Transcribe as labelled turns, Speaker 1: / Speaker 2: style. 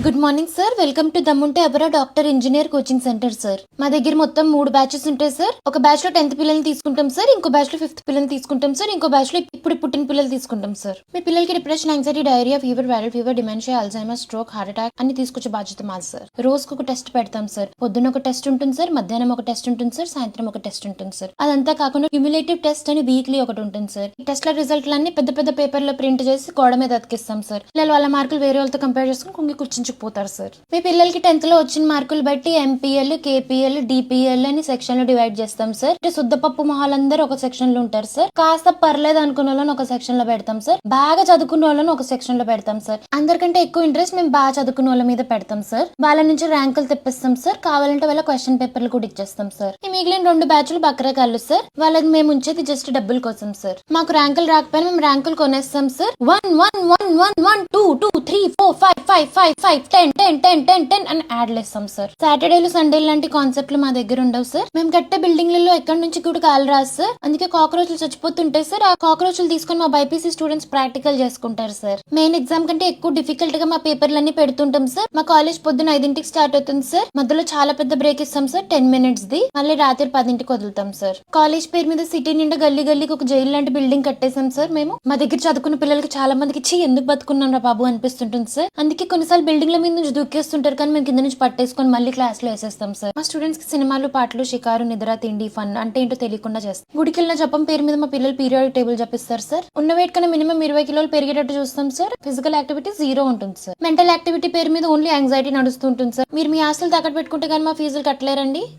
Speaker 1: Good morning sir, welcome to దమ్ముంటే అబరా doctor engineer coaching centre sir. మా దగ్గర మొత్తం 3 బ్యాచెస్ ఉంటాయి సార్. ఒక బ్యాచ్ లో 10th పిల్లల్ని తీసుకుంటాం సార్, ఇంకో బ్యాచ్ లో 5th పిల్లల్ని తీసుకుంటాం సార్, ఇంకో బ్యాచ్ లో ఇప్పుడు పుట్టిన పిల్లలు తీసుకుంటాం సార్. మీ పిల్లలకి depression, anxiety, diarrhoea, fever, viral fever, dementia, Alzheimer, stroke, heart attack అన్ని తీసుకొచ్చే బాధ్యత మాది సార్. రోజుకు ఒక టెస్ట్ పెడతాం సార్. పొద్దున్న ఒక టెస్ట్ ఉంటుంది సార్, మధ్యాహ్నం ఒక టెస్ట్ ఉంటుంది సార్, సాయంత్రం ఒక టెస్ట్ ఉంటుంది సార్. అదంతా కాకుండా క్యుములేటివ్ టెస్ట్ అని వీక్లీ ఒకటి ఉంటుంది సార్. ఈ టెస్ట్ల రిజల్ట్లన్నీ పెద్ద పెద్ద పేపర్ లో ప్రింట్ చేసి గోడ మీద అతికిస్తాం సార్. పిల్లలు వాళ్ళ మార్కులు వేరే వాళ్ళతో కంపేర్ చేసుకుని కుంగి కూర్చుంచుకుపోతారు సార్. మీ పిల్లలకి 10th లో వచ్చిన మార్కులు బట్టి ఎంపీఎల్, కేపీఎల్, డిపిఎల్ అని సెక్షన్ లో డివైడ్ చేస్తాం సార్. అంటే శుద్ధపప్పు మొహాలందరూ ఒక సెక్షన్ లో ఉంటారు సార్. కాస్త పర్లేదు అనుకున్న వాళ్ళని ఒక సెక్షన్ లో పెడతాం సార్. బాగా చదువుకున్న వాళ్ళని ఒక సెక్షన్ లో పెడతాం సార్. అందరికంటే ఎక్కువ ఇంట్రెస్ట్ మేము బాగా చదువుకున్న వాళ్ళ మీద పెడతాం సార్. వాళ్ళ నుంచి ర్యాంకులు తెప్పిస్తాం సార్. కావాలంటే వాళ్ళ క్వశ్చన్ పేపర్లు కూడా ఇచ్చేస్తాం సార్. ఈ మిగిలిన 2 బ్యాచ్లు బక్రకాళ్ళు సార్. వాళ్ళకి మేము ఉంచేది జస్ట్ డబ్బుల కోసం సార్. మాకు ర్యాంకులు రాకపోయినా మేము ర్యాంకులు కొనేస్తాం సార్. 1 1 1 1 1 2 2 3 4 5 5 5 5 10 10 10 10 10 అని యాడ్లు వేస్తాం సార్. సాటర్డేలు, సండేలు లాంటి కాన్సెప్ట్లు మా దగ్గర ఉండవు సార్. మేము కట్టే బిల్డింగ్లలో ఎక్కడి నుంచి కూడా కాలు రాదు సార్. అందుకే కాక్రోచ్లు చచ్చిపోతుంటాయి సార్. ఆ కాక్రోచ్లు తీసుకొని మా బైపీసీ స్టూడెంట్స్ ప్రాక్టికల్ చేసుకుంటారు సార్. మెయిన్ ఎగ్జామ్ కంటే ఎక్కువ డిఫికల్ట్ గా మా పేపర్లన్నీ పెడుతుంటాం సార్. మా కాలేజ్ పొద్దున 5ంటికి స్టార్ట్ అవుతుంది సార్. మధ్యలో చాలా పెద్ద బ్రేక్ ఇస్తాం సార్, 10 minutes ది. మళ్ళీ రాత్రి 10ంటికి వదులుతాం సార్. కాలేజ్ పేరు మీద సిటీ నిండా గల్లీ గల్లీకి ఒక జైలు లాంటి బిల్డింగ్ కట్టేసాం సార్. మేము మా దగ్గర చదువుకున్న పిల్లలకి చాలా మందికి ఎందుకు బతుకున్నాం రా బాబు అనిపిస్తుంటుంది సార్. అందుకే కొన్నిసార్లు బిల్డింగ్ల మీద నుంచి దూకేస్తుంటారు, కానీ మేము కింద నుంచి పట్టేసుకొని మళ్ళీ క్లాస్ లో వేసేస్తాం సార్. మా స్టూడెంట్స్ కి సినిమాలు, పాటలు, షికారు, నిద్ర, తిండి, ఫన్ అంటే ఏంటో తెలియకుండా చేస్తాం. గుడికెళ్ళిన జపం పేరు మీద మా పిల్లలు పీరియాడిక్ టేబుల్ చెప్పిస్తారు సార్. ఉన్న వెయిట్ కన్నా మినిమం 20 కిలోలు పెరిగేటట్టు చూస్తాం సార్. ఫిజికల్ యాక్టివిటీ 0 ఉంటుంది సార్. మెంటల్ యాక్టివిటీ పేరు మీద ఓన్లీ యాంగ్జైటీ నడుస్తూ ఉంటుంది సార్. మీరు మీ ఆస్తులు తాకట్టు పెట్టుకుంటే కానీ మా ఫీజులు కట్టలేరండి.